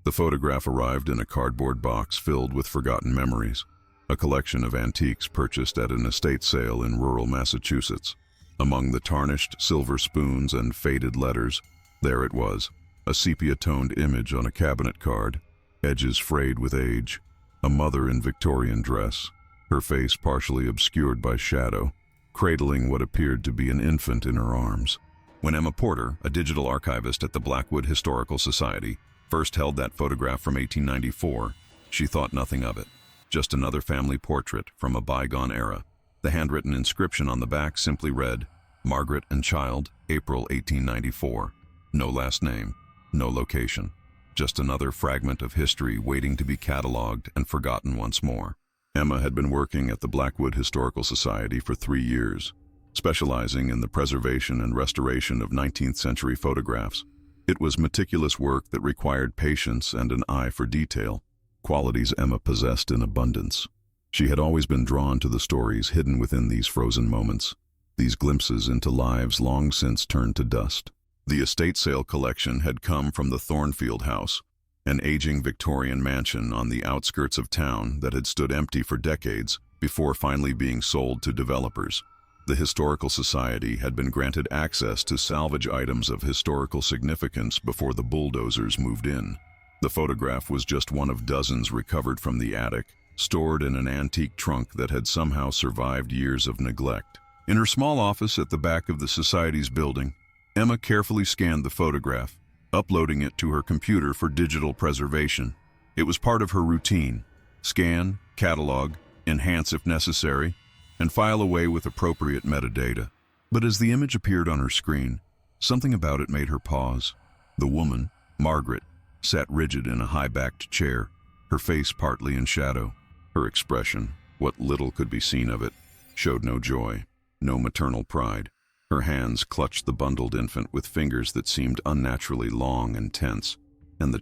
The photograph arrived in a cardboard box filled with forgotten memories, a collection of antiques purchased at an estate sale in rural Massachusetts. Among the tarnished silver spoons and faded letters, there it was, a sepia-toned image on a cabinet card, edges frayed with age, a mother in Victorian dress, her face partially obscured by shadow, cradling what appeared to be an infant in her arms. When Emma Porter, a digital archivist at the Blackwood Historical Society, first held that photograph from 1894, she thought nothing of it. Just another family portrait from a bygone era. The handwritten inscription on the back simply read, "Margaret and child, April 1894. No last name, no location. Just another fragment of history waiting to be cataloged and forgotten once more." Emma had been working at the Blackwood Historical Society for 3 years, specializing in the preservation and restoration of 19th century photographs. It was meticulous work that required patience and an eye for detail, qualities Emma possessed in abundance. She had always been drawn to the stories hidden within these frozen moments, these glimpses into lives long since turned to dust. The estate sale collection had come from the Thornfield House, an aging Victorian mansion on the outskirts of town that had stood empty for decades before finally being sold to developers. The Historical Society had been granted access to salvage items of historical significance before the bulldozers moved in. The photograph was just one of dozens recovered from the attic, stored in an antique trunk that had somehow survived years of neglect. In her small office at the back of the Society's building, Emma carefully scanned the photograph, uploading it to her computer for digital preservation. It was part of her routine: scan, catalog, enhance if necessary, and file away with appropriate metadata. But as the image appeared on her screen, something about it made her pause. The woman, Margaret, sat rigid in a high-backed chair, her face partly in shadow. Her expression, what little could be seen of it, showed no joy, no maternal pride. Her hands clutched the bundled infant with fingers that seemed unnaturally long and tense. And the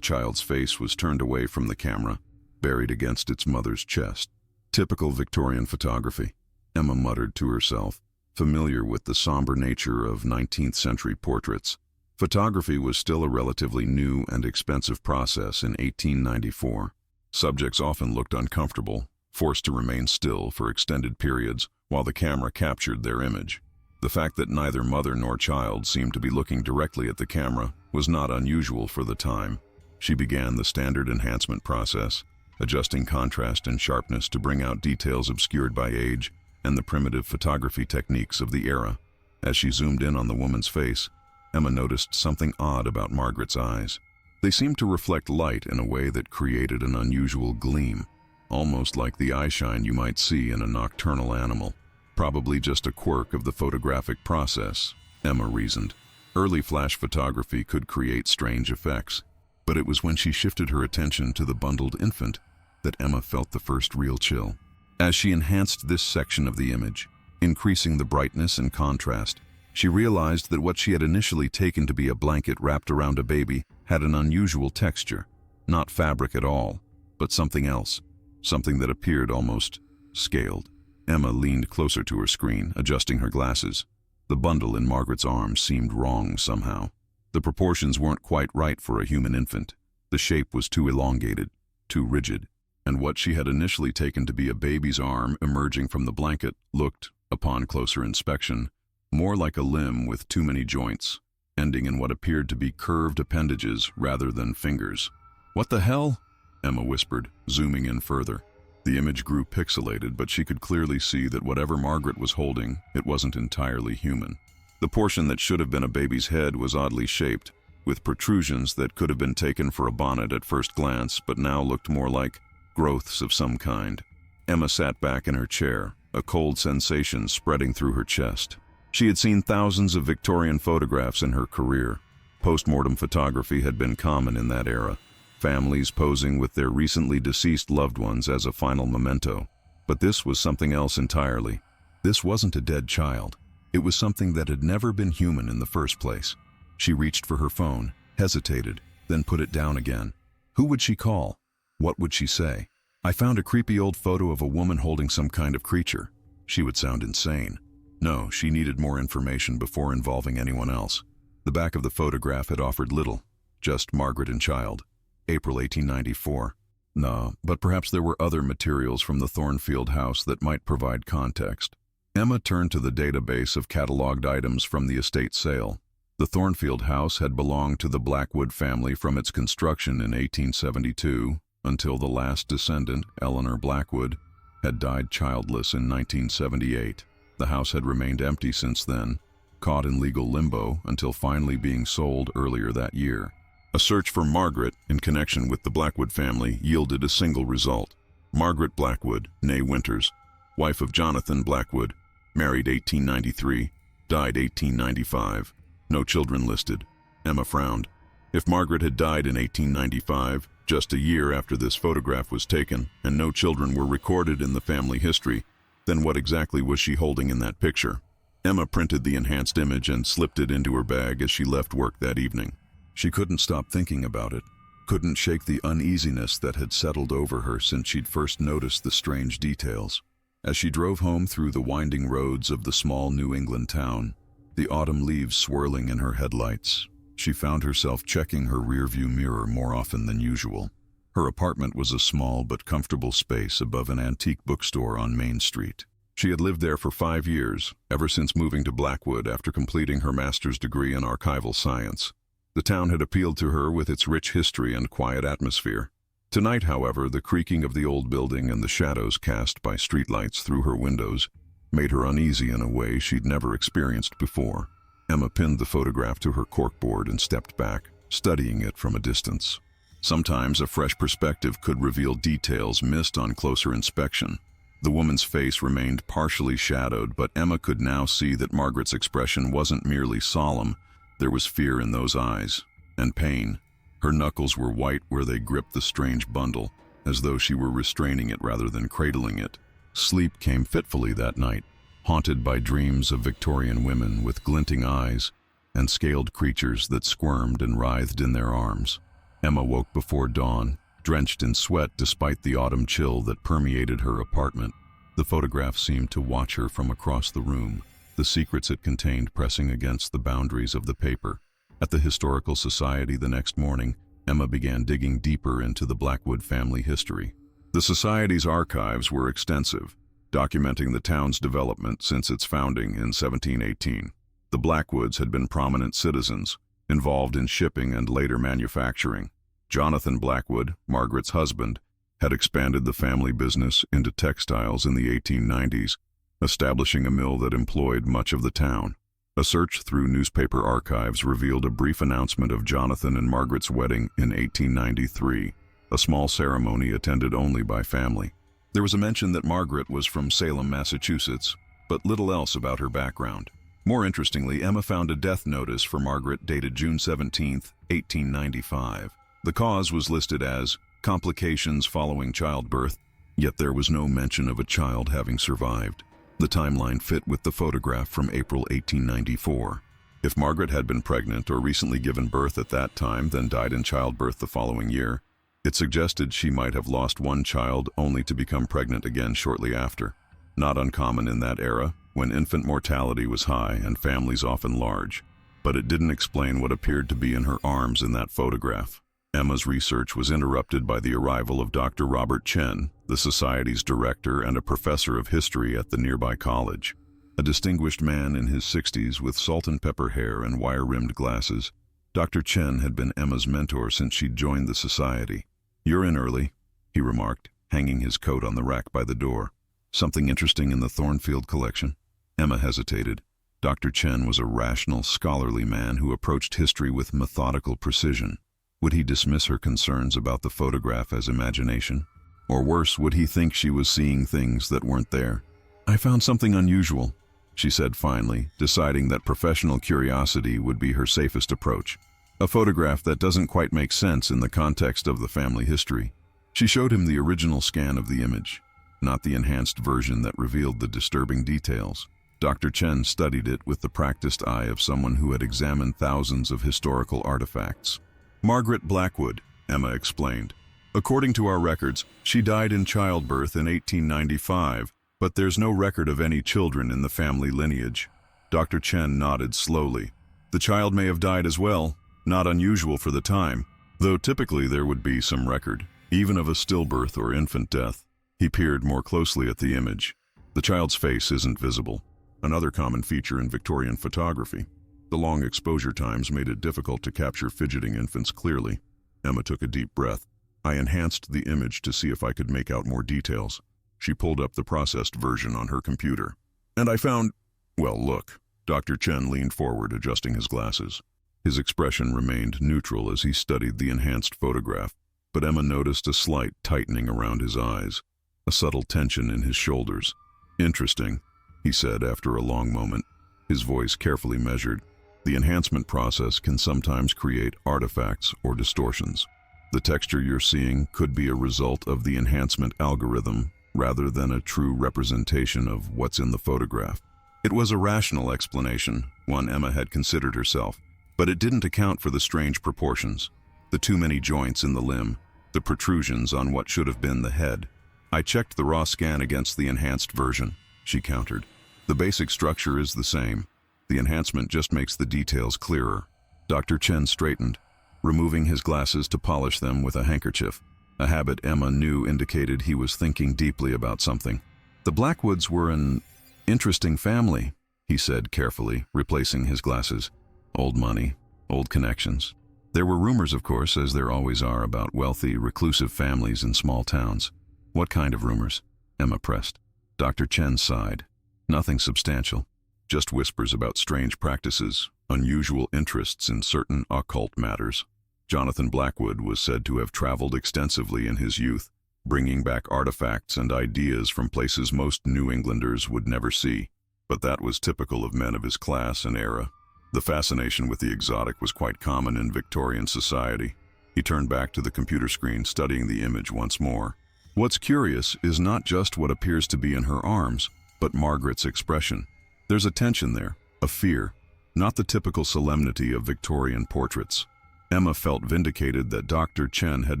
child's face was turned away from the camera, buried against its mother's chest. Typical Victorian photography, Emma muttered to herself, familiar with the somber nature of 19th century portraits. Photography was still a relatively new and expensive process in 1894. Subjects often looked uncomfortable, forced to remain still for extended periods while the camera captured their image. The fact that neither mother nor child seemed to be looking directly at the camera was not unusual for the time. She began the standard enhancement process, adjusting contrast and sharpness to bring out details obscured by age and the primitive photography techniques of the era. As she zoomed in on the woman's face, Emma noticed something odd about Margaret's eyes. They seemed to reflect light in a way that created an unusual gleam, almost like the eyeshine you might see in a nocturnal animal. Probably just a quirk of the photographic process, Emma reasoned. Early flash photography could create strange effects, but it was when she shifted her attention to the bundled infant that Emma felt the first real chill. As she enhanced this section of the image, increasing the brightness and contrast, she realized that what she had initially taken to be a blanket wrapped around a baby had an unusual texture, not fabric at all, but something else, something that appeared almost scaled. Emma leaned closer to her screen, adjusting her glasses. The bundle in Margaret's arms seemed wrong somehow. The proportions weren't quite right for a human infant. The shape was too elongated, too rigid, and what she had initially taken to be a baby's arm emerging from the blanket looked, upon closer inspection, more like a limb with too many joints, ending in what appeared to be curved appendages rather than fingers. "What the hell?" Emma whispered, zooming in further. The image grew pixelated, but she could clearly see that whatever Margaret was holding, it wasn't entirely human. The portion that should have been a baby's head was oddly shaped, with protrusions that could have been taken for a bonnet at first glance, but now looked more like growths of some kind. Emma sat back in her chair, a cold sensation spreading through her chest. She had seen thousands of Victorian photographs in her career. Post-mortem photography had been common in that era, families posing with their recently deceased loved ones as a final memento. But this was something else entirely. This wasn't a dead child. It was something that had never been human in the first place. She reached for her phone, hesitated, then put it down again. Who would she call? What would she say? "I found a creepy old photo of a woman holding some kind of creature." She would sound insane. No, she needed more information before involving anyone else. The back of the photograph had offered little. just Margaret and child. April 1894. No, but perhaps there were other materials from the Thornfield house that might provide context. Emma turned to the database of catalogued items from the estate sale. The Thornfield house had belonged to the Blackwood family from its construction in 1872 until the last descendant, Eleanor Blackwood, had died childless in 1978. The house had remained empty since then, caught in legal limbo until finally being sold earlier that year. A search for Margaret in connection with the Blackwood family yielded a single result. Margaret Blackwood, née Winters, wife of Jonathan Blackwood, married 1893, died 1895. No children listed. Emma frowned. If Margaret had died in 1895, just a year after this photograph was taken, and no children were recorded in the family history, then what exactly was she holding in that picture? Emma printed the enhanced image and slipped it into her bag as she left work that evening. She couldn't stop thinking about it, couldn't shake the uneasiness that had settled over her since she'd first noticed the strange details. As she drove home through the winding roads of the small New England town, the autumn leaves swirling in her headlights, she found herself checking her rearview mirror more often than usual. Her apartment was a small but comfortable space above an antique bookstore on Main Street. She had lived there for 5 years, ever since moving to Blackwood after completing her master's degree in archival science. The town had appealed to her with its rich history and quiet atmosphere. Tonight, however, the creaking of the old building and the shadows cast by streetlights through her windows made her uneasy in a way she'd never experienced before. Emma pinned the photograph to her corkboard and stepped back, studying it from a distance. Sometimes a fresh perspective could reveal details missed on closer inspection. The woman's face remained partially shadowed, but Emma could now see that Margaret's expression wasn't merely solemn. There was fear in those eyes, and pain. Her knuckles were white where they gripped the strange bundle, as though she were restraining it rather than cradling it. Sleep came fitfully that night, haunted by dreams of Victorian women with glinting eyes and scaled creatures that squirmed and writhed in their arms. Emma woke before dawn, drenched in sweat despite the autumn chill that permeated her apartment. The photograph seemed to watch her from across the room, the secrets it contained pressing against the boundaries of the paper. At the Historical Society the next morning, Emma began digging deeper into the Blackwood family history. The Society's archives were extensive, documenting the town's development since its founding in 1718. The Blackwoods had been prominent citizens, involved in shipping and later manufacturing. Jonathan Blackwood, Margaret's husband, had expanded the family business into textiles in the 1890s, establishing a mill that employed much of the town. A search through newspaper archives revealed a brief announcement of Jonathan and Margaret's wedding in 1893, a small ceremony attended only by family. There was a mention that Margaret was from Salem, Massachusetts, but little else about her background. More interestingly, Emma found a death notice for Margaret dated June 17, 1895. The cause was listed as complications following childbirth, yet there was no mention of a child having survived. The timeline fit with the photograph from April 1894. If Margaret had been pregnant or recently given birth at that time, then died in childbirth the following year, it suggested she might have lost one child only to become pregnant again shortly after. Not uncommon in that era, when infant mortality was high and families often large. But it didn't explain what appeared to be in her arms in that photograph. Emma's research was interrupted by the arrival of Dr. Robert Chen, the Society's director and a professor of history at the nearby college. A distinguished man in his 60s with salt and pepper hair and wire-rimmed glasses, Dr. Chen had been Emma's mentor since she'd joined the Society. "You're in early," he remarked, hanging his coat on the rack by the door. "Something interesting in the Thornfield collection?" Emma hesitated. Dr. Chen was a rational, scholarly man who approached history with methodical precision. Would he dismiss her concerns about the photograph as imagination? Or worse, would he think she was seeing things that weren't there? "I found something unusual," she said finally, deciding that professional curiosity would be her safest approach. "A photograph that doesn't quite make sense in the context of the family history." She showed him the original scan of the image, not the enhanced version that revealed the disturbing details. Dr. Chen studied it with the practiced eye of someone who had examined thousands of historical artifacts. "Margaret Blackwood," Emma explained. "According to our records, she died in childbirth in 1895, but there's no record of any children in the family lineage." Dr. Chen nodded slowly. "The child may have died as well, Not unusual for the time, though typically there would be some record, even of a stillbirth or infant death. He peered more closely at the image. The child's face isn't visible, another common feature in Victorian photography. The long exposure times made it difficult to capture fidgeting infants clearly. Emma took a deep breath. I enhanced the image to see if I could make out more details. She pulled up the processed version on her computer. And I found... Well, look. Dr. Chen leaned forward, adjusting his glasses. His expression remained neutral as he studied the enhanced photograph, but Emma noticed a slight tightening around his eyes, a subtle tension in his shoulders. Interesting, he said after a long moment, his voice carefully measured. The enhancement process can sometimes create artifacts or distortions. The texture you're seeing could be a result of the enhancement algorithm rather than a true representation of what's in the photograph. It was a rational explanation, one Emma had considered herself, but it didn't account for the strange proportions, the too many joints in the limb, the protrusions on what should have been the head. I checked the raw scan against the enhanced version, she countered. The basic structure is the same. The enhancement just makes the details clearer. Dr. Chen straightened, removing his glasses to polish them with a handkerchief, a habit Emma knew indicated he was thinking deeply about something. The Blackwoods were an interesting family, he said carefully, replacing his glasses. Old money, old connections. There were rumors, of course, as there always are, about wealthy, reclusive families in small towns. What kind of rumors? Emma pressed. Dr. Chen sighed. Nothing substantial. Just whispers about strange practices, unusual interests in certain occult matters. Jonathan Blackwood was said to have traveled extensively in his youth, bringing back artifacts and ideas from places most New Englanders would never see. But that was typical of men of his class and era. The fascination with the exotic was quite common in Victorian society. He turned back to the computer screen, studying the image once more. What's curious is not just what appears to be in her arms, but Margaret's expression. There's a tension there, a fear, not the typical solemnity of Victorian portraits. Emma felt vindicated that Dr. Chen had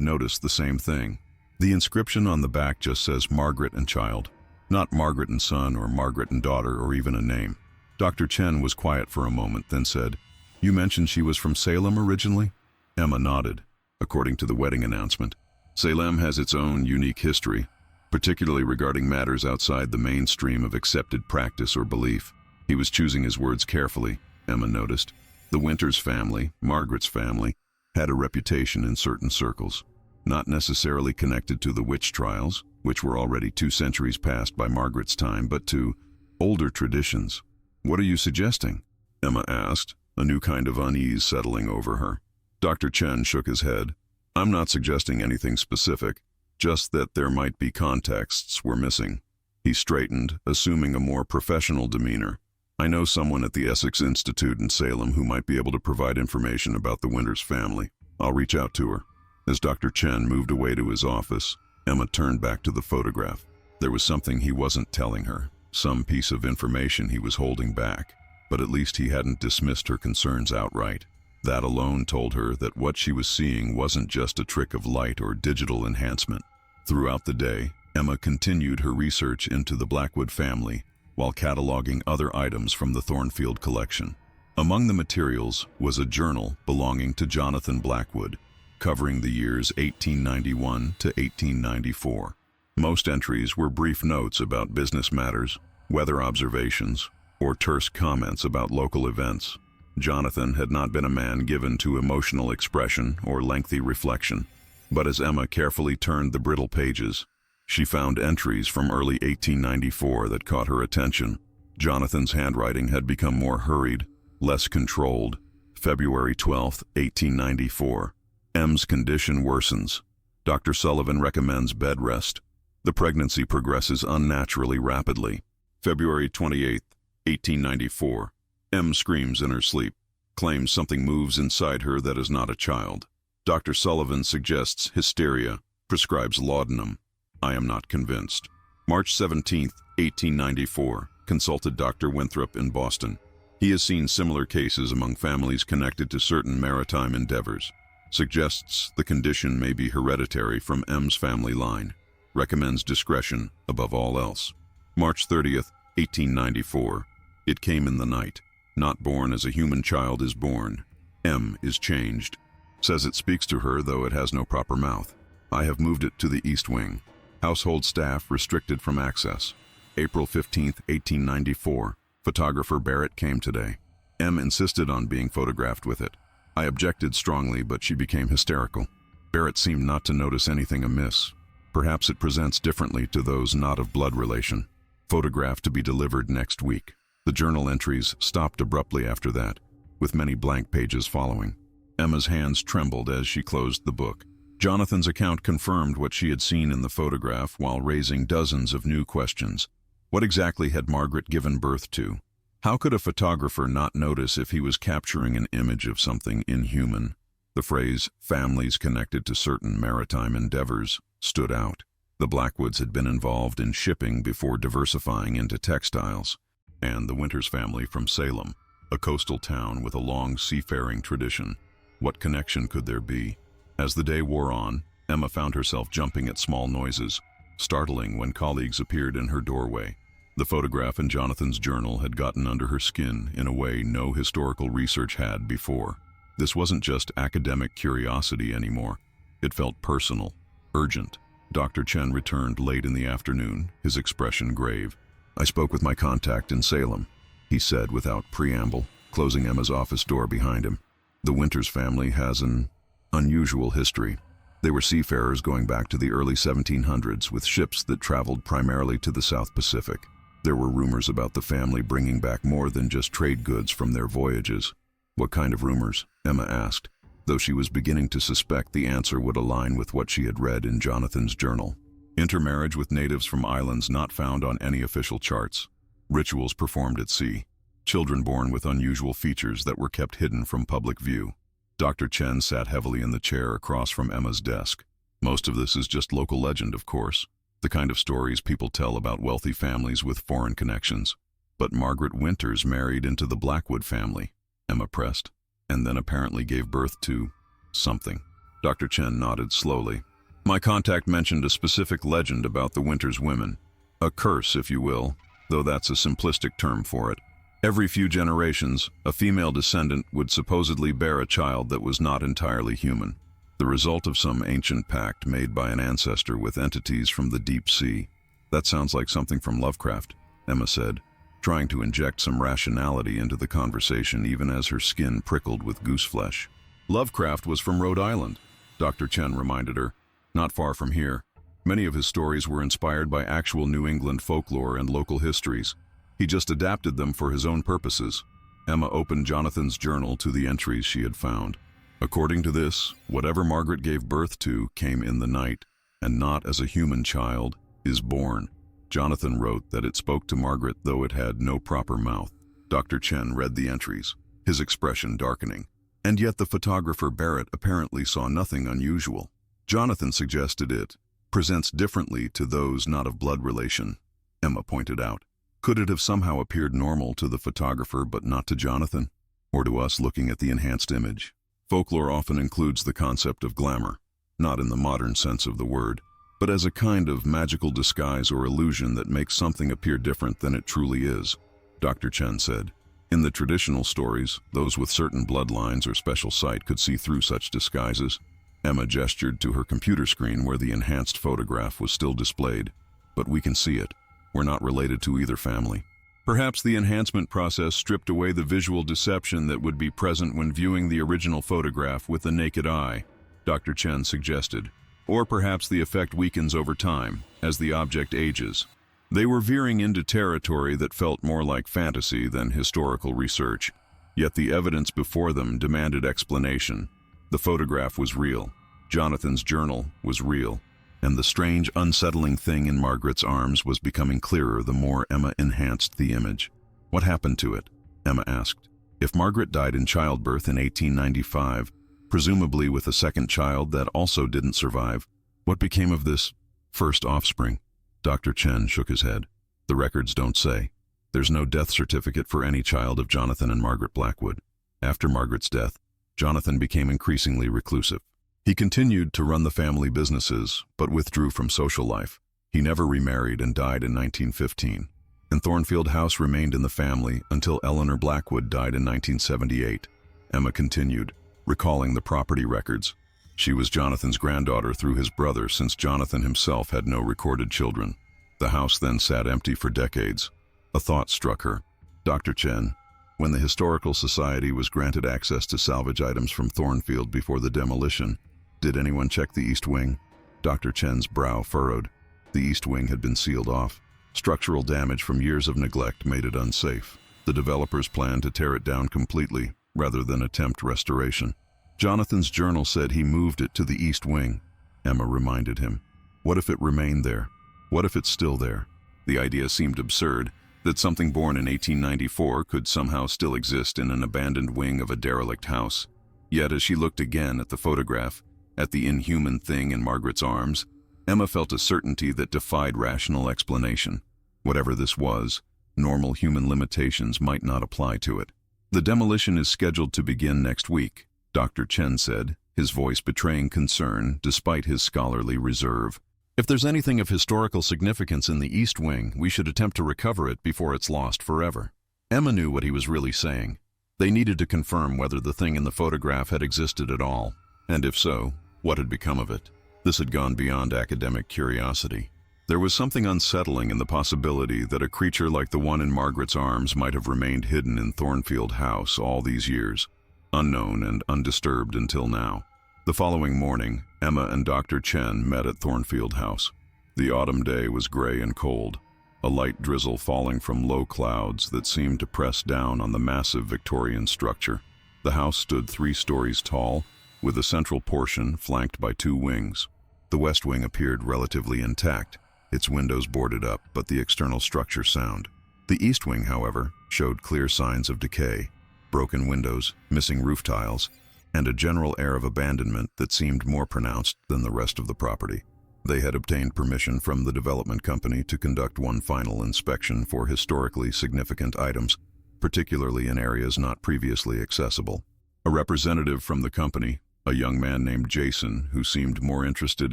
noticed the same thing. The inscription on the back just says Margaret and child, not Margaret and son or Margaret and daughter or even a name. Dr. Chen was quiet for a moment, then said, You mentioned she was from Salem originally? Emma nodded. According to the wedding announcement, Salem has its own unique history, particularly regarding matters outside the mainstream of accepted practice or belief. He was choosing his words carefully, Emma noticed. The Winters family, Margaret's family, had a reputation in certain circles, not necessarily connected to the witch trials, which were already 2 centuries past by Margaret's time, but to older traditions. What are you suggesting? Emma asked, a new kind of unease settling over her. Dr. Chen shook his head. I'm not suggesting anything specific, just that there might be contexts we're missing. He straightened, assuming a more professional demeanor. I know someone at the Essex Institute in Salem who might be able to provide information about the Winters family. I'll reach out to her. As Dr. Chen moved away to his office, Emma turned back to the photograph. There was something he wasn't telling her, some piece of information he was holding back, but at least he hadn't dismissed her concerns outright. That alone told her that what she was seeing wasn't just a trick of light or digital enhancement. Throughout the day, Emma continued her research into the Blackwood family while cataloging other items from the Thornfield collection. Among the materials was a journal belonging to Jonathan Blackwood, covering the years 1891 to 1894. Most entries were brief notes about business matters, weather observations, or terse comments about local events. Jonathan had not been a man given to emotional expression or lengthy reflection, but as Emma carefully turned the brittle pages, she found entries from early 1894 that caught her attention. Jonathan's handwriting had become more hurried, less controlled. February 12, 1894. M's condition worsens. Dr. Sullivan recommends bed rest. The pregnancy progresses unnaturally rapidly. February 28, 1894. M screams in her sleep, claims something moves inside her that is not a child. Dr. Sullivan suggests hysteria, prescribes laudanum. I am not convinced. March 17, 1894. Consulted Dr. Winthrop in Boston. He has seen similar cases among families connected to certain maritime endeavors. Suggests the condition may be hereditary from M's family line. Recommends discretion above all else. March 30th, 1894. It came in the night. Not born as a human child is born. M is changed. Says it speaks to her, though it has no proper mouth. I have moved it to the East Wing. Household staff restricted from access. April 15, 1894. Photographer Barrett came today. M insisted on being photographed with it. I objected strongly, but she became hysterical. Barrett seemed not to notice anything amiss. Perhaps it presents differently to those not of blood relation. Photograph to be delivered next week. The journal entries stopped abruptly after that, with many blank pages following. Emma's hands trembled as she closed the book. Jonathan's account confirmed what she had seen in the photograph while raising dozens of new questions. What exactly had Margaret given birth to? How could a photographer not notice if he was capturing an image of something inhuman? The phrase, families connected to certain maritime endeavors, stood out. The Blackwoods had been involved in shipping before diversifying into textiles. And the Winters family from Salem, a coastal town with a long seafaring tradition. What connection could there be? As the day wore on, Emma found herself jumping at small noises, startling when colleagues appeared in her doorway. The photograph in Jonathan's journal had gotten under her skin in a way no historical research had before. This wasn't just academic curiosity anymore. It felt personal, urgent. Dr. Chen returned late in the afternoon, his expression grave. I spoke with my contact in Salem, he said without preamble, closing Emma's office door behind him. The Winters family has an unusual history. They were seafarers going back to the early 1700s with ships that traveled primarily to the South Pacific. There were rumors about the family bringing back more than just trade goods from their voyages. What kind of rumors? Emma asked, though she was beginning to suspect the answer would align with what she had read in Jonathan's journal. Intermarriage with natives from islands not found on any official charts. Rituals performed at sea. Children born with unusual features that were kept hidden from public view. Dr. Chen sat heavily in the chair across from Emma's desk. Most of this is just local legend, of course. The kind of stories people tell about wealthy families with foreign connections. But Margaret Winters married into the Blackwood family, Emma pressed, and then apparently gave birth to something. Dr. Chen nodded slowly. My contact mentioned a specific legend about the Winters women. A curse, if you will, though that's a simplistic term for it. Every few generations, a female descendant would supposedly bear a child that was not entirely human, the result of some ancient pact made by an ancestor with entities from the deep sea. That sounds like something from Lovecraft, Emma said, trying to inject some rationality into the conversation even as her skin prickled with goose flesh. Lovecraft was from Rhode Island, Dr. Chen reminded her. Not far from here. Many of his stories were inspired by actual New England folklore and local histories. He just adapted them for his own purposes. Emma opened Jonathan's journal to the entries she had found. According to this, whatever Margaret gave birth to came in the night, and not as a human child is born. Jonathan wrote that it spoke to Margaret though it had no proper mouth. Dr. Chen read the entries, his expression darkening. And yet the photographer Barrett apparently saw nothing unusual. Jonathan suggested it presents differently to those not of blood relation, Emma pointed out. Could it have somehow appeared normal to the photographer but not to Jonathan? Or to us looking at the enhanced image? Folklore often includes the concept of glamour, not in the modern sense of the word, but as a kind of magical disguise or illusion that makes something appear different than it truly is, Dr. Chen said. In the traditional stories, those with certain bloodlines or special sight could see through such disguises. Emma gestured to her computer screen where the enhanced photograph was still displayed. But we can see it. We're not related to either family. Perhaps the enhancement process stripped away the visual deception that would be present when viewing the original photograph with the naked eye, Dr. Chen suggested. Or perhaps the effect weakens over time, as the object ages. They were veering into territory that felt more like fantasy than historical research. Yet the evidence before them demanded explanation. The photograph was real. Jonathan's journal was real. And the strange, unsettling thing in Margaret's arms was becoming clearer the more Emma enhanced the image. What happened to it? Emma asked. If Margaret died in childbirth in 1895, presumably with a second child that also didn't survive, what became of this first offspring? Dr. Chen shook his head. The records don't say. There's no death certificate for any child of Jonathan and Margaret Blackwood. After Margaret's death, Jonathan became increasingly reclusive. He continued to run the family businesses, but withdrew from social life. He never remarried and died in 1915. And Thornfield House remained in the family until Eleanor Blackwood died in 1978. Emma continued. recalling the property records. She was Jonathan's granddaughter through his brother, since Jonathan himself had no recorded children. The house then sat empty for decades. A thought struck her. Dr. Chen, when the Historical Society was granted access to salvage items from Thornfield before the demolition, did anyone check the East Wing? Dr. Chen's brow furrowed. The East Wing had been sealed off. Structural damage from years of neglect made it unsafe. The developers planned to tear it down completely, rather than attempt restoration. Jonathan's journal said he moved it to the East Wing. Emma reminded him. What if it remained there? What if it's still there? The idea seemed absurd, that something born in 1894 could somehow still exist in an abandoned wing of a derelict house. Yet as she looked again at the photograph, at the inhuman thing in Margaret's arms, Emma felt a certainty that defied rational explanation. Whatever this was, normal human limitations might not apply to it. The demolition is scheduled to begin next week, Dr. Chen said, his voice betraying concern despite his scholarly reserve. If there's anything of historical significance in the East Wing, we should attempt to recover it before it's lost forever. Emma knew what he was really saying. They needed to confirm whether the thing in the photograph had existed at all, and if so, what had become of it. This had gone beyond academic curiosity. There was something unsettling in the possibility that a creature like the one in Margaret's arms might have remained hidden in Thornfield House all these years, unknown and undisturbed until now. The following morning, Emma and Dr. Chen met at Thornfield House. The autumn day was gray and cold, a light drizzle falling from low clouds that seemed to press down on the massive Victorian structure. The house stood 3 stories tall, with a central portion flanked by 2 wings. The west wing appeared relatively intact, its windows boarded up, but the external structure sound. The east wing, however, showed clear signs of decay, broken windows, missing roof tiles, and a general air of abandonment that seemed more pronounced than the rest of the property. They had obtained permission from the development company to conduct one final inspection for historically significant items, particularly in areas not previously accessible. A representative from the company, a young man named Jason, who seemed more interested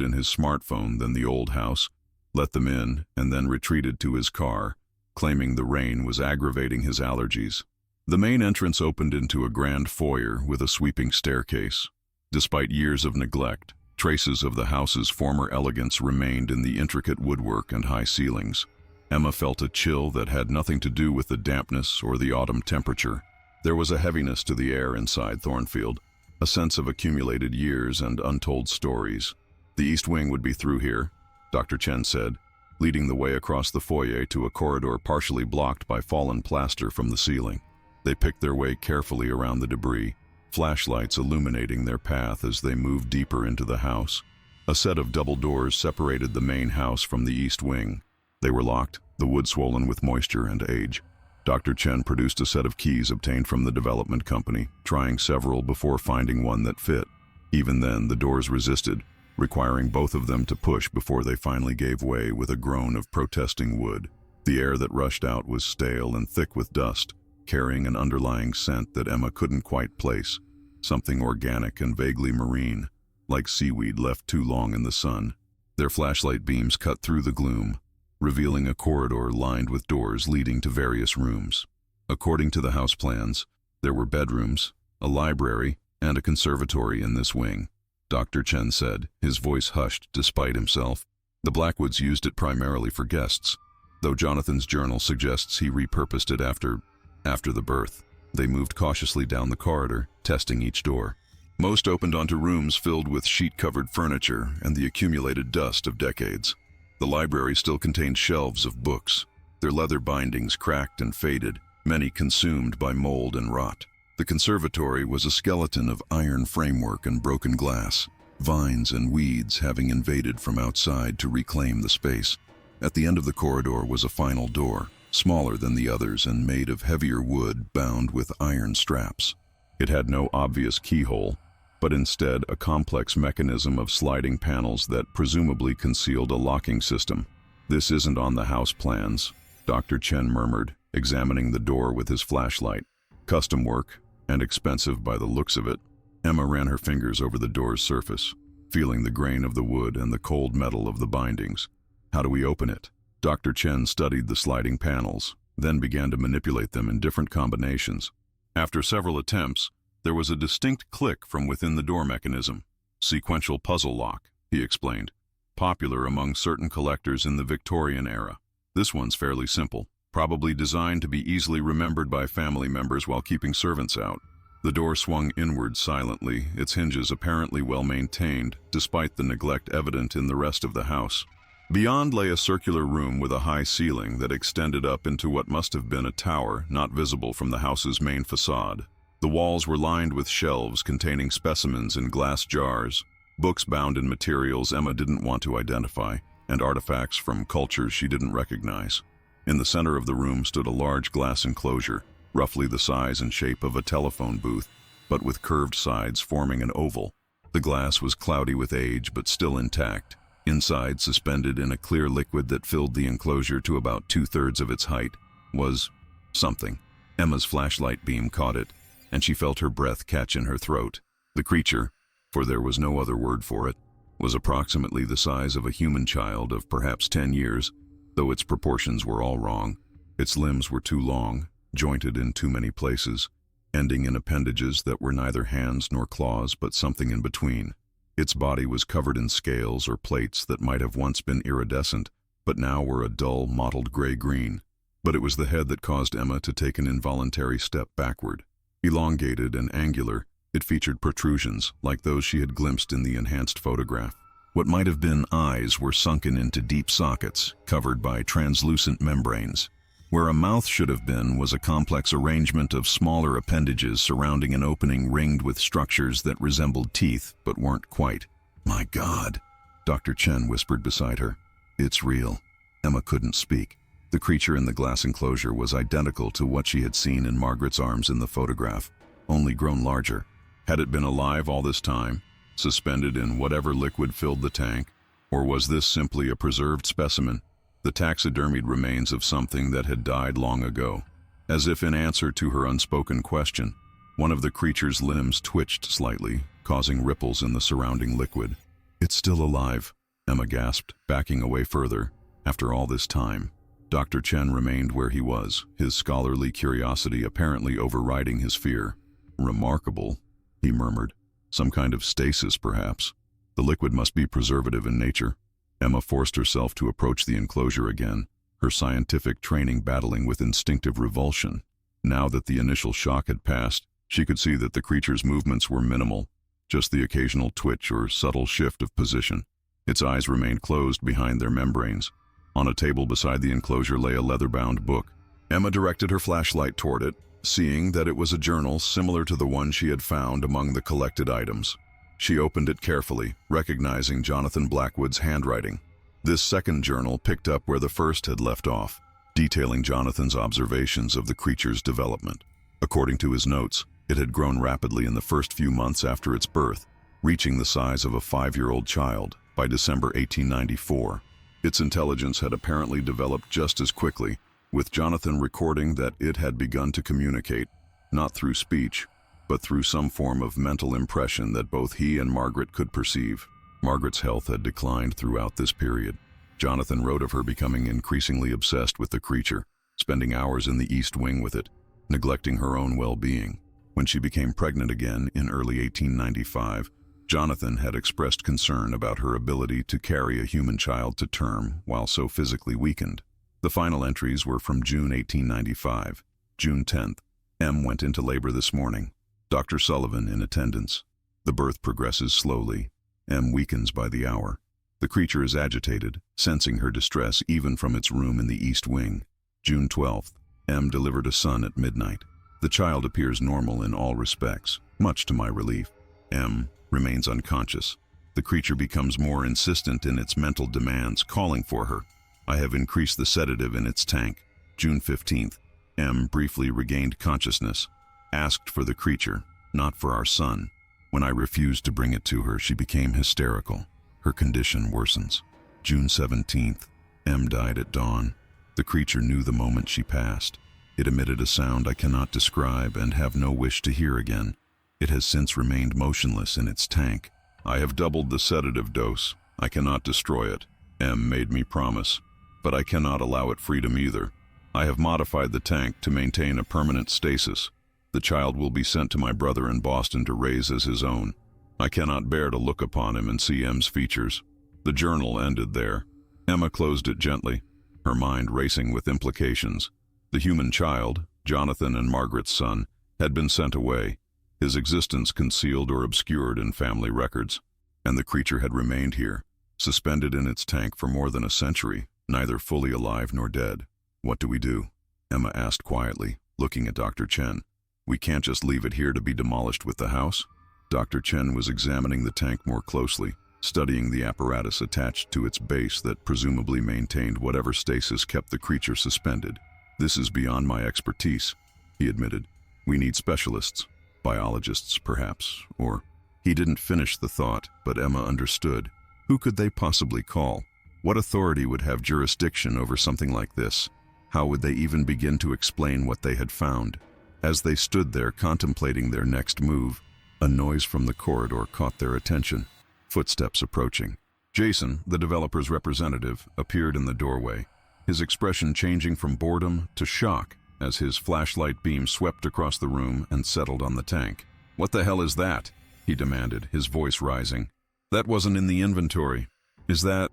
in his smartphone than the old house, let them in and then retreated to his car, claiming the rain was aggravating his allergies. The main entrance opened into a grand foyer with a sweeping staircase. Despite years of neglect, traces of the house's former elegance remained in the intricate woodwork and high ceilings. Emma felt a chill that had nothing to do with the dampness or the autumn temperature. There was a heaviness to the air inside Thornfield, a sense of accumulated years and untold stories. The east wing would be through here, Dr. Chen said, leading the way across the foyer to a corridor partially blocked by fallen plaster from the ceiling. They picked their way carefully around the debris, flashlights illuminating their path as they moved deeper into the house. A set of double doors separated the main house from the east wing. They were locked, the wood swollen with moisture and age. Dr. Chen produced a set of keys obtained from the development company, trying several before finding one that fit. Even then, the doors resisted, requiring both of them to push before they finally gave way with a groan of protesting wood. The air that rushed out was stale and thick with dust, carrying an underlying scent that Emma couldn't quite place, something organic and vaguely marine, like seaweed left too long in the sun. Their flashlight beams cut through the gloom, revealing a corridor lined with doors leading to various rooms. According to the house plans, there were bedrooms, a library, and a conservatory in this wing, Dr. Chen said, his voice hushed despite himself. The Blackwoods used it primarily for guests, though Jonathan's journal suggests he repurposed it after the birth. They moved cautiously down the corridor, testing each door. Most opened onto rooms filled with sheet-covered furniture and the accumulated dust of decades. The library still contained shelves of books, their leather bindings cracked and faded, many consumed by mold and rot. The conservatory was a skeleton of iron framework and broken glass, vines and weeds having invaded from outside to reclaim the space. At the end of the corridor was a final door, smaller than the others and made of heavier wood bound with iron straps. It had no obvious keyhole, but instead a complex mechanism of sliding panels that presumably concealed a locking system. "This isn't on the house plans," Dr. Chen murmured, examining the door with his flashlight. "Custom work, and expensive by the looks of it." Emma ran her fingers over the door's surface, feeling the grain of the wood and the cold metal of the bindings. "How do we open it?" Dr. Chen studied the sliding panels, then began to manipulate them in different combinations. After several attempts, There was a distinct click from within the door mechanism. Sequential puzzle lock, he explained. Popular among certain collectors in the Victorian era. This one's fairly simple, probably designed to be easily remembered by family members while keeping servants out. The door swung inward silently, its hinges apparently well maintained, despite the neglect evident in the rest of the house. Beyond lay a circular room with a high ceiling that extended up into what must have been a tower, not visible from the house's main facade. The walls were lined with shelves containing specimens in glass jars, books bound in materials Emma didn't want to identify, and artifacts from cultures she didn't recognize. In the center of the room stood a large glass enclosure, roughly the size and shape of a telephone booth, but with curved sides forming an oval. The glass was cloudy with age, but still intact. Inside, suspended in a clear liquid that filled the enclosure to about 2/3 of its height, was something. Emma's flashlight beam caught it, and she felt her breath catch in her throat. The creature, for there was no other word for it, was approximately the size of a human child of perhaps 10 years, though its proportions were all wrong. Its limbs were too long, jointed in too many places, ending in appendages that were neither hands nor claws but something in between. Its body was covered in scales or plates that might have once been iridescent, but now were a dull, mottled gray-green. But it was the head that caused Emma to take an involuntary step backward. Elongated and angular, it featured protrusions, like those she had glimpsed in the enhanced photograph. What might have been eyes were sunken into deep sockets, covered by translucent membranes. Where a mouth should have been was a complex arrangement of smaller appendages surrounding an opening ringed with structures that resembled teeth, but weren't quite. "My God," Dr. Chen whispered beside her. "It's real." Emma couldn't speak. The creature in the glass enclosure was identical to what she had seen in Margaret's arms in the photograph, only grown larger. Had it been alive all this time, suspended in whatever liquid filled the tank, or was this simply a preserved specimen? The taxidermied remains of something that had died long ago. As if in answer to her unspoken question, one of the creature's limbs twitched slightly, causing ripples in the surrounding liquid. "It's still alive," Emma gasped, backing away further. After all this time, Dr. Chen remained where he was, his scholarly curiosity apparently overriding his fear. "Remarkable," he murmured. "Some kind of stasis, perhaps. The liquid must be preservative in nature." Emma forced herself to approach the enclosure again, her scientific training battling with instinctive revulsion. Now that the initial shock had passed, she could see that the creature's movements were minimal, just the occasional twitch or subtle shift of position. Its eyes remained closed behind their membranes. On a table beside the enclosure lay a leather-bound book. Emma directed her flashlight toward it, seeing that it was a journal similar to the one she had found among the collected items. She opened it carefully, recognizing Jonathan Blackwood's handwriting. This second journal picked up where the first had left off, detailing Jonathan's observations of the creature's development. According to his notes, it had grown rapidly in the first few months after its birth, reaching the size of a 5-year-old child by December 1894. Its intelligence had apparently developed just as quickly, with Jonathan recording that it had begun to communicate, not through speech, but through some form of mental impression that both he and Margaret could perceive. Margaret's health had declined throughout this period. Jonathan wrote of her becoming increasingly obsessed with the creature, spending hours in the East Wing with it, neglecting her own well-being. When she became pregnant again in early 1895, Jonathan had expressed concern about her ability to carry a human child to term while so physically weakened. The final entries were from June 1895. June 10th, M went into labor this morning. Dr. Sullivan in attendance. The birth progresses slowly. M weakens by the hour. The creature is agitated, sensing her distress even from its room in the East Wing. June 12th, M delivered a son at midnight. The child appears normal in all respects, much to my relief. M remains unconscious. The creature becomes more insistent in its mental demands, calling for her. I have increased the sedative in its tank. June 15th, M briefly regained consciousness. Asked for the creature, not for our son. When I refused to bring it to her, she became hysterical. Her condition worsens. June 17th, M died at dawn. The creature knew the moment she passed. It emitted a sound I cannot describe and have no wish to hear again. It has since remained motionless in its tank. I have doubled the sedative dose. I cannot destroy it. M made me promise, but I cannot allow it freedom either. I have modified the tank to maintain a permanent stasis. The child will be sent to my brother in Boston to raise as his own. I cannot bear to look upon him and see M's features." The journal ended there. Emma closed it gently, her mind racing with implications. The human child, Jonathan and Margaret's son, had been sent away, his existence concealed or obscured in family records. And the creature had remained here, suspended in its tank for more than a century, neither fully alive nor dead. "What do we do?" Emma asked quietly, looking at Dr. Chen. "We can't just leave it here to be demolished with the house." Dr. Chen was examining the tank more closely, studying the apparatus attached to its base that presumably maintained whatever stasis kept the creature suspended. "This is beyond my expertise," he admitted. "We need specialists, biologists perhaps, or—" He didn't finish the thought, but Emma understood. Who could they possibly call? What authority would have jurisdiction over something like this? How would they even begin to explain what they had found? As they stood there contemplating their next move, a noise from the corridor caught their attention. Footsteps approaching. Jason, the developer's representative, appeared in the doorway, his expression changing from boredom to shock as his flashlight beam swept across the room and settled on the tank. "What the hell is that?" he demanded, his voice rising. "That wasn't in the inventory. Is that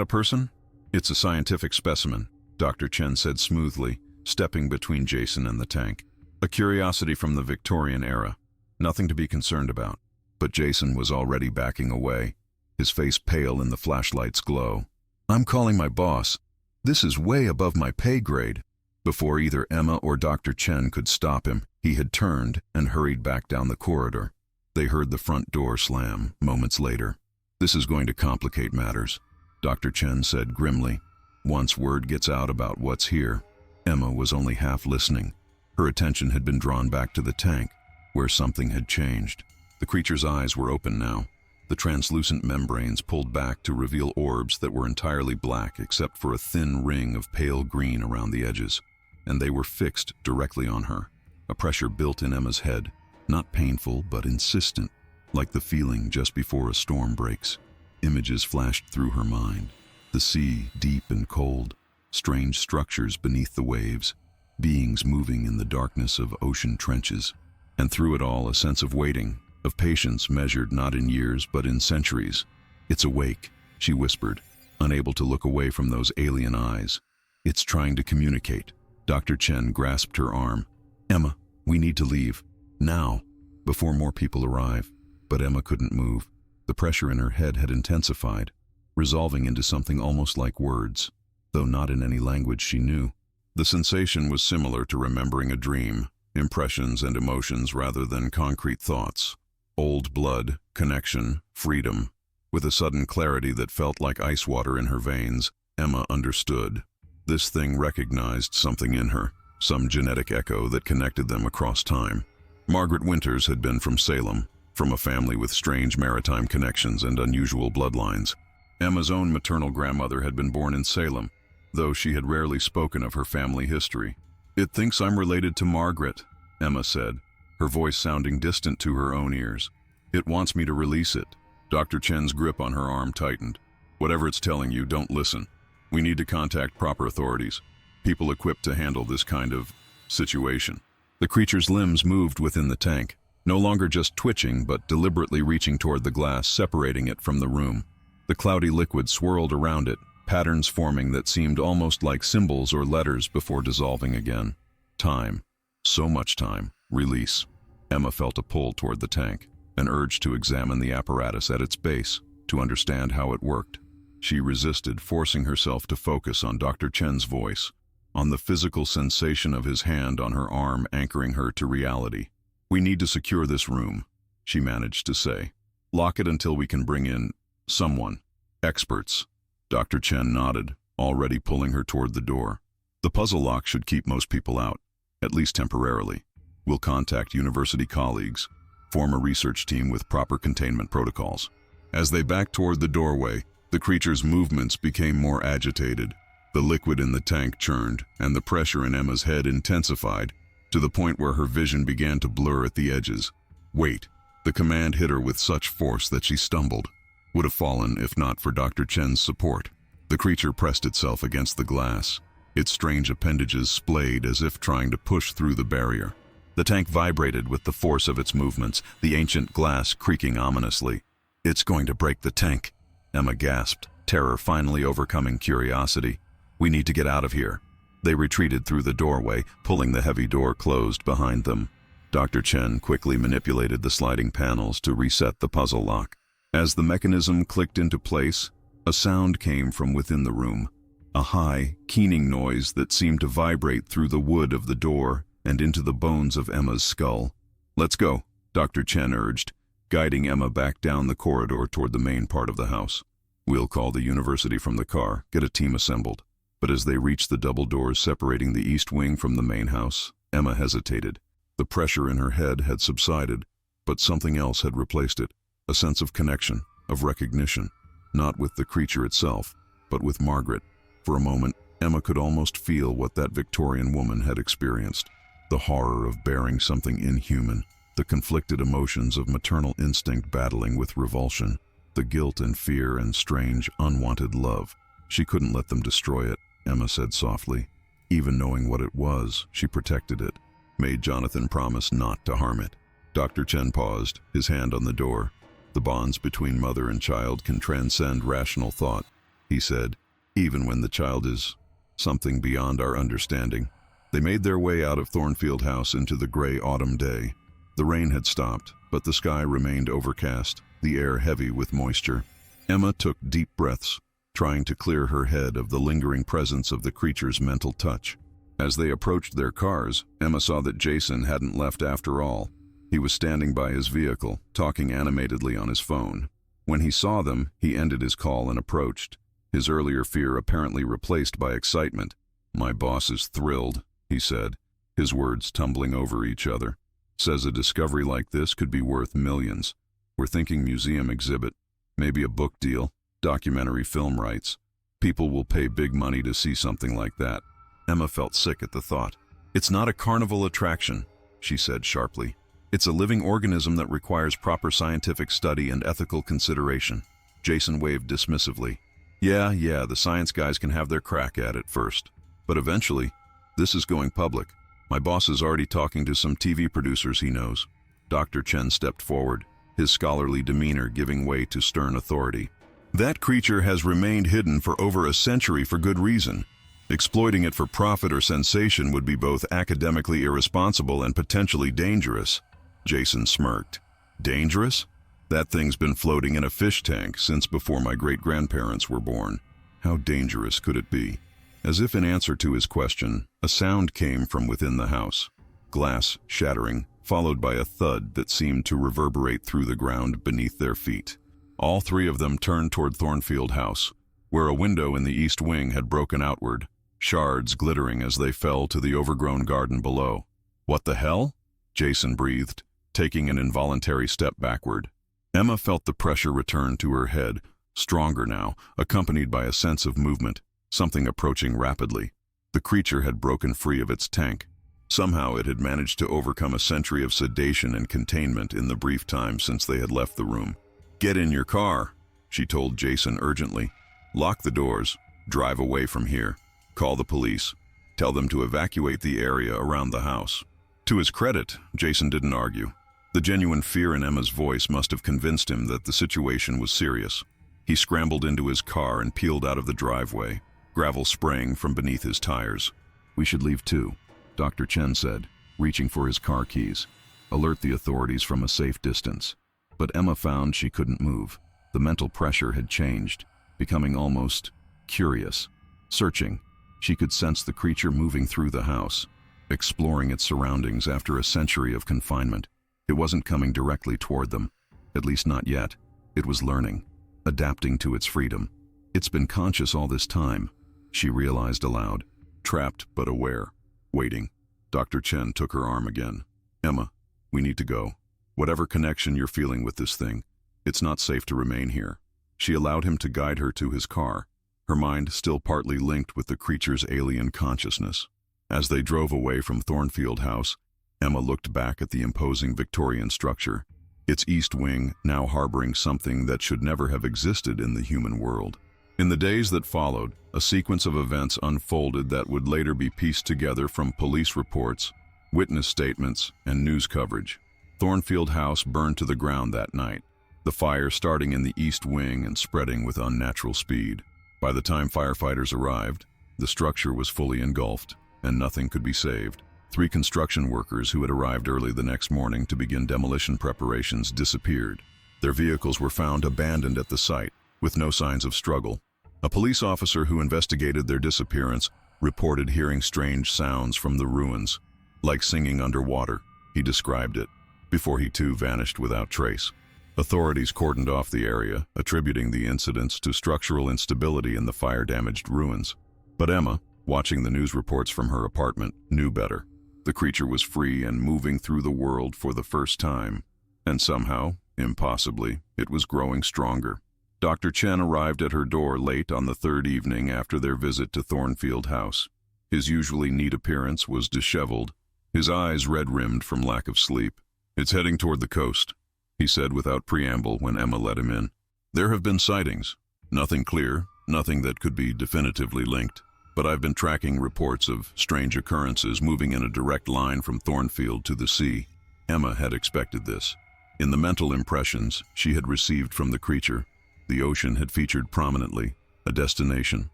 a person?" "It's a scientific specimen," Dr. Chen said smoothly, stepping between Jason and the tank. "A curiosity from the Victorian era. Nothing to be concerned about." But Jason was already backing away, his face pale in the flashlight's glow. "I'm calling my boss. This is way above my pay grade." Before either Emma or Dr. Chen could stop him, he had turned and hurried back down the corridor. They heard the front door slam moments later. "This is going to complicate matters," Dr. Chen said grimly. "Once word gets out about what's here." Emma was only half listening. Her attention had been drawn back to the tank, where something had changed. The creature's eyes were open now, the translucent membranes pulled back to reveal orbs that were entirely black except for a thin ring of pale green around the edges, and they were fixed directly on her. A pressure built in Emma's head, not painful but insistent, like the feeling just before a storm breaks. Images flashed through her mind. The sea, deep and cold, strange structures beneath the waves, beings moving in the darkness of ocean trenches. And through it all, a sense of waiting, of patience measured not in years but in centuries. "It's awake," she whispered, unable to look away from those alien eyes. "It's trying to communicate." Dr. Chen grasped her arm. "Emma, we need to leave. Now, before more people arrive." But Emma couldn't move. The pressure in her head had intensified, resolving into something almost like words, though not in any language she knew. The sensation was similar to remembering a dream, impressions and emotions rather than concrete thoughts. Old blood, connection, freedom. With a sudden clarity that felt like ice water in her veins, Emma understood. This thing recognized something in her, some genetic echo that connected them across time. Margaret Winters had been from Salem, from a family with strange maritime connections and unusual bloodlines. Emma's own maternal grandmother had been born in Salem, though she had rarely spoken of her family history. "It thinks I'm related to Margaret," Emma said, her voice sounding distant to her own ears. "It wants me to release it." Dr. Chen's grip on her arm tightened. "Whatever it's telling you, don't listen. We need to contact proper authorities, people equipped to handle this kind of situation." The creature's limbs moved within the tank, no longer just twitching but deliberately reaching toward the glass separating it from the room. The cloudy liquid swirled around it, patterns forming that seemed almost like symbols or letters before dissolving again. Time. So much time. Release. Emma felt a pull toward the tank, an urge to examine the apparatus at its base, to understand how it worked. She resisted, forcing herself to focus on Dr. Chen's voice, on the physical sensation of his hand on her arm anchoring her to reality. "We need to secure this room," she managed to say. "Lock it until we can bring in someone. Experts." Dr. Chen nodded, already pulling her toward the door. "The puzzle lock should keep most people out, at least temporarily. We'll contact university colleagues, form a research team with proper containment protocols." As they backed toward the doorway, the creature's movements became more agitated. The liquid in the tank churned, and the pressure in Emma's head intensified, to the point where her vision began to blur at the edges. "Wait." The command hit her with such force that she stumbled, would have fallen if not for Dr. Chen's support. The creature pressed itself against the glass, its strange appendages splayed as if trying to push through the barrier. The tank vibrated with the force of its movements, the ancient glass creaking ominously. "It's going to break the tank," Emma gasped, terror finally overcoming curiosity. "We need to get out of here." They retreated through the doorway, pulling the heavy door closed behind them. Dr. Chen quickly manipulated the sliding panels to reset the puzzle lock. As the mechanism clicked into place, a sound came from within the room, a high, keening noise that seemed to vibrate through the wood of the door and into the bones of Emma's skull. "Let's go," Dr. Chen urged, guiding Emma back down the corridor toward the main part of the house. "We'll call the university from the car, get a team assembled." But as they reached the double doors separating the east wing from the main house, Emma hesitated. The pressure in her head had subsided, but something else had replaced it, a sense of connection, of recognition, not with the creature itself, but with Margaret. For a moment, Emma could almost feel what that Victorian woman had experienced, the horror of bearing something inhuman, the conflicted emotions of maternal instinct battling with revulsion, the guilt and fear and strange, unwanted love. She couldn't let them destroy it, Emma said softly. Even knowing what it was, she protected it, made Jonathan promise not to harm it. Dr. Chen paused, his hand on the door. "The bonds between mother and child can transcend rational thought," he said, "even when the child is something beyond our understanding." They made their way out of Thornfield House into the gray autumn day. The rain had stopped, but the sky remained overcast, the air heavy with moisture. Emma took deep breaths, trying to clear her head of the lingering presence of the creature's mental touch. As they approached their cars, Emma saw that Jason hadn't left after all. He was standing by his vehicle, talking animatedly on his phone. When he saw them, he ended his call and approached, his earlier fear apparently replaced by excitement. "My boss is thrilled," he said, his words tumbling over each other. "Says a discovery like this could be worth millions. We're thinking museum exhibit, maybe a book deal, documentary film rights. People will pay big money to see something like that." Emma felt sick at the thought. "It's not a carnival attraction," she said sharply. "It's a living organism that requires proper scientific study and ethical consideration." Jason waved dismissively. Yeah, the science guys can have their crack at it first. But eventually, this is going public. My boss is already talking to some TV producers he knows." Dr. Chen stepped forward, his scholarly demeanor giving way to stern authority. "That creature has remained hidden for over a century for good reason. Exploiting it for profit or sensation would be both academically irresponsible and potentially dangerous." Jason smirked. "Dangerous? That thing's been floating in a fish tank since before my great-grandparents were born. How dangerous could it be?" As if in answer to his question, a sound came from within the house. Glass shattering, followed by a thud that seemed to reverberate through the ground beneath their feet. All three of them turned toward Thornfield House, where a window in the east wing had broken outward, shards glittering as they fell to the overgrown garden below. "What the hell?" Jason breathed, taking an involuntary step backward. Emma felt the pressure return to her head, stronger now, accompanied by a sense of movement, something approaching rapidly. The creature had broken free of its tank. Somehow it had managed to overcome a century of sedation and containment in the brief time since they had left the room. "Get in your car," she told Jason urgently. "Lock the doors. Drive away from here. Call the police. Tell them to evacuate the area around the house." To his credit, Jason didn't argue. The genuine fear in Emma's voice must have convinced him that the situation was serious. He scrambled into his car and peeled out of the driveway, gravel spraying from beneath his tires. "We should leave too," Dr. Chen said, reaching for his car keys. "Alert the authorities from a safe distance." But Emma found she couldn't move. The mental pressure had changed, becoming almost curious. Searching, she could sense the creature moving through the house, exploring its surroundings after a century of confinement. It wasn't coming directly toward them, at least not yet. It was learning, adapting to its freedom. "It's been conscious all this time," she realized aloud, trapped but aware, waiting. Dr. Chen took her arm again. "Emma, we need to go. Whatever connection you're feeling with this thing, it's not safe to remain here." She allowed him to guide her to his car, her mind still partly linked with the creature's alien consciousness. As they drove away from Thornfield House, Emma looked back at the imposing Victorian structure, its east wing now harboring something that should never have existed in the human world. In the days that followed, a sequence of events unfolded that would later be pieced together from police reports, Witness statements and news coverage. Thornfield House burned to the ground that night, the fire starting in the east wing and spreading with unnatural speed. By the time firefighters arrived, the structure was fully engulfed, and nothing could be saved. 3 construction workers who had arrived early the next morning to begin demolition preparations disappeared. Their vehicles were found abandoned at the site, with no signs of struggle. A police officer who investigated their disappearance reported hearing strange sounds from the ruins, like singing underwater. He described it, before he too vanished without trace. Authorities cordoned off the area, attributing the incidents to structural instability in the fire-damaged ruins. But Emma, watching the news reports from her apartment, knew better. The creature was free and moving through the world for the first time, and somehow, impossibly, it was growing stronger. Dr. Chen arrived at her door late on the 3rd evening after their visit to Thornfield House. His usually neat appearance was disheveled, his eyes red-rimmed from lack of sleep. "It's heading toward the coast," he said without preamble when Emma let him in. "There have been sightings. Nothing clear, nothing that could be definitively linked. But I've been tracking reports of strange occurrences moving in a direct line from Thornfield to the sea." Emma had expected this. In the mental impressions she had received from the creature, the ocean had featured prominently, a destination,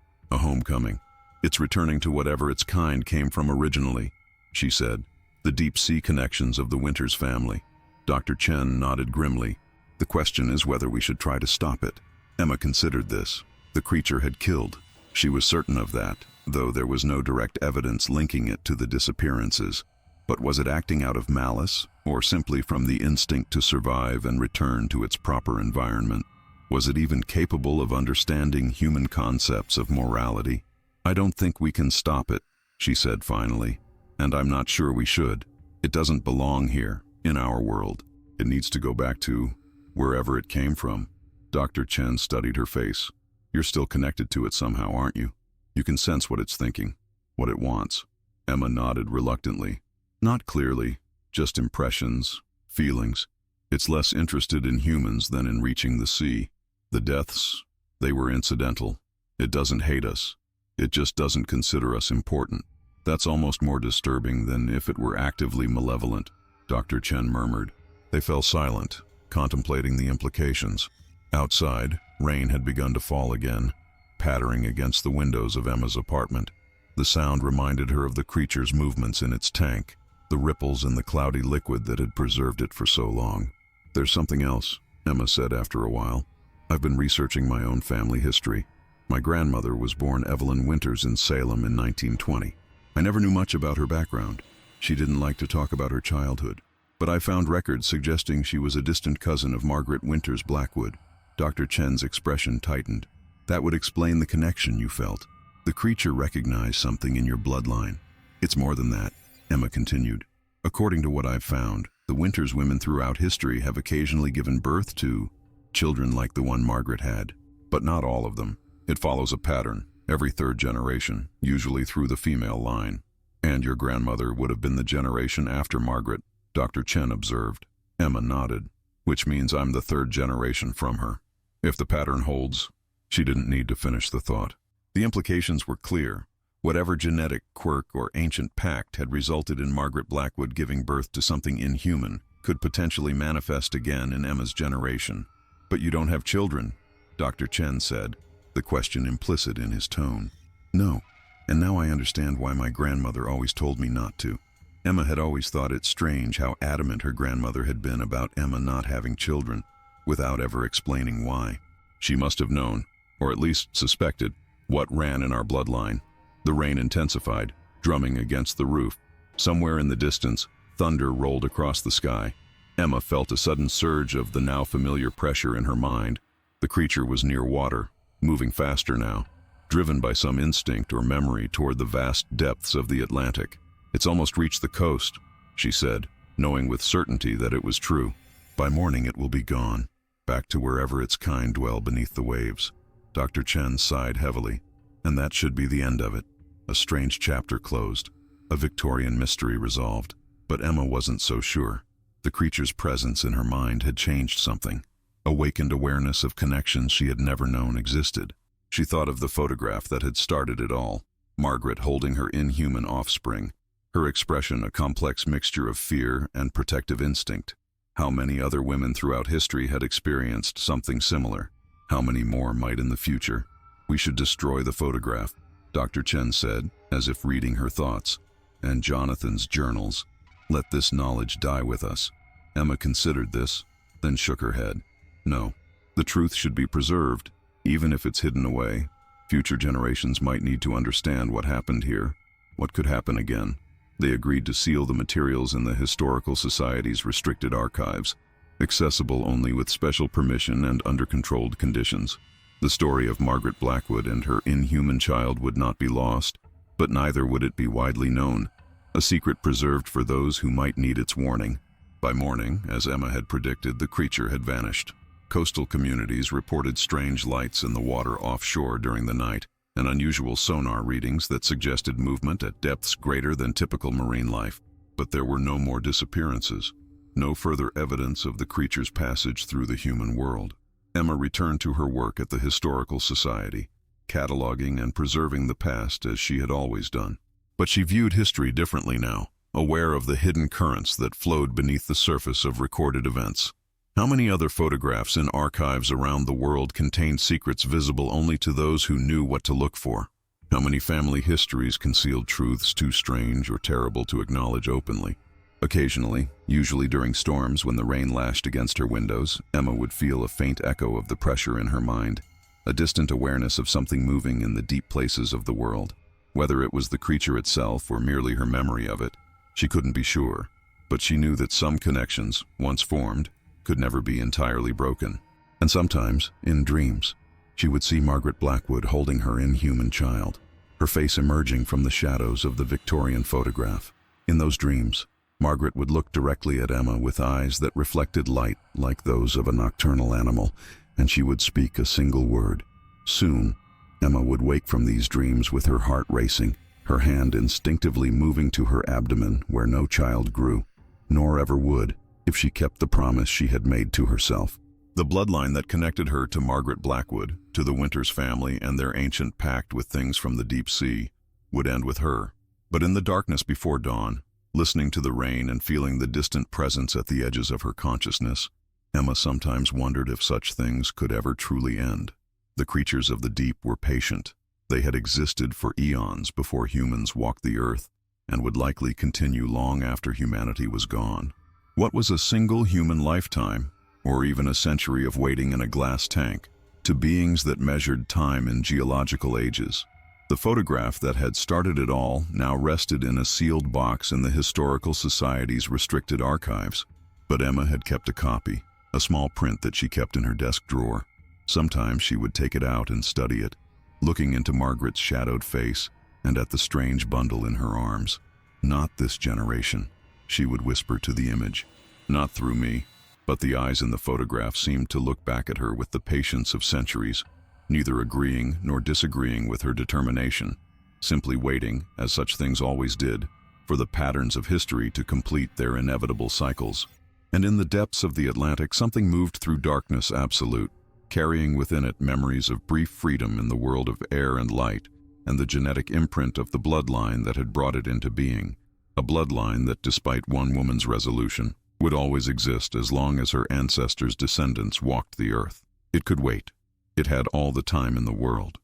a homecoming. "It's returning to whatever its kind came from originally," she said. "The deep sea connections of the Winters family." Dr. Chen nodded grimly. "The question is whether we should try to stop it." Emma considered this. The creature had killed. She was certain of that, though there was no direct evidence linking it to the disappearances. But was it acting out of malice, or simply from the instinct to survive and return to its proper environment? Was it even capable of understanding human concepts of morality? "I don't think we can stop it," she said finally, "and I'm not sure we should. It doesn't belong here, in our world. It needs to go back to wherever it came from." Dr. Chen studied her face. "You're still connected to it somehow, aren't you? You can sense what it's thinking, what it wants." Emma nodded reluctantly. "Not clearly, just impressions, feelings. It's less interested in humans than in reaching the sea. The deaths, they were incidental. It doesn't hate us. It just doesn't consider us important. That's almost more disturbing than if it were actively malevolent," Dr. Chen murmured. They fell silent, contemplating the implications. Outside, rain had begun to fall again, pattering against the windows of Emma's apartment. The sound reminded her of the creature's movements in its tank, the ripples in the cloudy liquid that had preserved it for so long. "There's something else," Emma said after a while. "I've been researching my own family history. My grandmother was born Evelyn Winters in Salem in 1920. I never knew much about her background. She didn't like to talk about her childhood. But I found records suggesting she was a distant cousin of Margaret Winters Blackwood." Dr. Chen's expression tightened. "That would explain the connection you felt. The creature recognized something in your bloodline." "It's more than that," Emma continued. "According to what I've found, the Winters women throughout history have occasionally given birth to children like the one Margaret had, but not all of them. It follows a pattern, every 3rd generation, usually through the female line. And your grandmother would have been the generation after Margaret," Dr. Chen observed. Emma nodded. "Which means I'm the 3rd generation from her. If the pattern holds." She didn't need to finish the thought. The implications were clear. Whatever genetic quirk or ancient pact had resulted in Margaret Blackwood giving birth to something inhuman could potentially manifest again in Emma's generation. "But you don't have children," Dr. Chen said, the question implicit in his tone. "No, and now I understand why my grandmother always told me not to." Emma had always thought it strange how adamant her grandmother had been about Emma not having children, without ever explaining why. She must have known, or at least suspected, what ran in our bloodline. The rain intensified, drumming against the roof. Somewhere in the distance, thunder rolled across the sky. Emma felt a sudden surge of the now familiar pressure in her mind. The creature was near water, moving faster now, driven by some instinct or memory toward the vast depths of the Atlantic. "It's almost reached the coast," she said, knowing with certainty that it was true. "By morning it will be gone, back to wherever its kind dwell beneath the waves." Dr. Chen sighed heavily. "And that should be the end of it. A strange chapter closed, a Victorian mystery resolved." But Emma wasn't so sure. The creature's presence in her mind had changed something, awakened awareness of connections she had never known existed. She thought of the photograph that had started it all, Margaret holding her inhuman offspring, her expression a complex mixture of fear and protective instinct. How many other women throughout history had experienced something similar? How many more might in the future? "We should destroy the photograph," Dr. Chen said, as if reading her thoughts. "And Jonathan's journals. Let this knowledge die with us." Emma considered this, then shook her head. "No, the truth should be preserved, even if it's hidden away. Future generations might need to understand what happened here, what could happen again." They agreed to seal the materials in the Historical Society's restricted archives, accessible only with special permission and under controlled conditions. The story of Margaret Blackwood and her inhuman child would not be lost, but neither would it be widely known, a secret preserved for those who might need its warning. By morning, as Emma had predicted, the creature had vanished. Coastal communities reported strange lights in the water offshore during the night, and unusual sonar readings that suggested movement at depths greater than typical marine life. But there were no more disappearances, no further evidence of the creature's passage through the human world. Emma returned to her work at the Historical Society, cataloging and preserving the past as she had always done. But she viewed history differently now, aware of the hidden currents that flowed beneath the surface of recorded events. How many other photographs in archives around the world contained secrets visible only to those who knew what to look for? How many family histories concealed truths too strange or terrible to acknowledge openly? Occasionally, usually during storms when the rain lashed against her windows, Emma would feel a faint echo of the pressure in her mind, a distant awareness of something moving in the deep places of the world. Whether it was the creature itself or merely her memory of it, she couldn't be sure, but she knew that some connections, once formed, could never be entirely broken. And sometimes, in dreams, she would see Margaret Blackwood holding her inhuman child, her face emerging from the shadows of the Victorian photograph. In those dreams, Margaret would look directly at Emma with eyes that reflected light like those of a nocturnal animal, and she would speak a single word. Soon, Emma would wake from these dreams with her heart racing, her hand instinctively moving to her abdomen where no child grew, nor ever would, if she kept the promise she had made to herself. The bloodline that connected her to Margaret Blackwood, to the Winters family and their ancient pact with things from the deep sea, would end with her. But in the darkness before dawn, listening to the rain and feeling the distant presence at the edges of her consciousness, Emma sometimes wondered if such things could ever truly end. The creatures of the deep were patient. They had existed for eons before humans walked the earth, and would likely continue long after humanity was gone. What was a single human lifetime, or even a century of waiting in a glass tank, to beings that measured time in geological ages? The photograph that had started it all now rested in a sealed box in the Historical Society's restricted archives. But Emma had kept a copy, a small print that she kept in her desk drawer. Sometimes she would take it out and study it, looking into Margaret's shadowed face and at the strange bundle in her arms. "Not this generation," she would whisper to the image. "Not through me." But the eyes in the photograph seemed to look back at her with the patience of centuries, neither agreeing nor disagreeing with her determination, simply waiting, as such things always did, for the patterns of history to complete their inevitable cycles. And in the depths of the Atlantic, something moved through darkness absolute, carrying within it memories of brief freedom in the world of air and light, and the genetic imprint of the bloodline that had brought it into being. A bloodline that, despite one woman's resolution, would always exist as long as her ancestors' descendants walked the earth. It could wait. It had all the time in the world.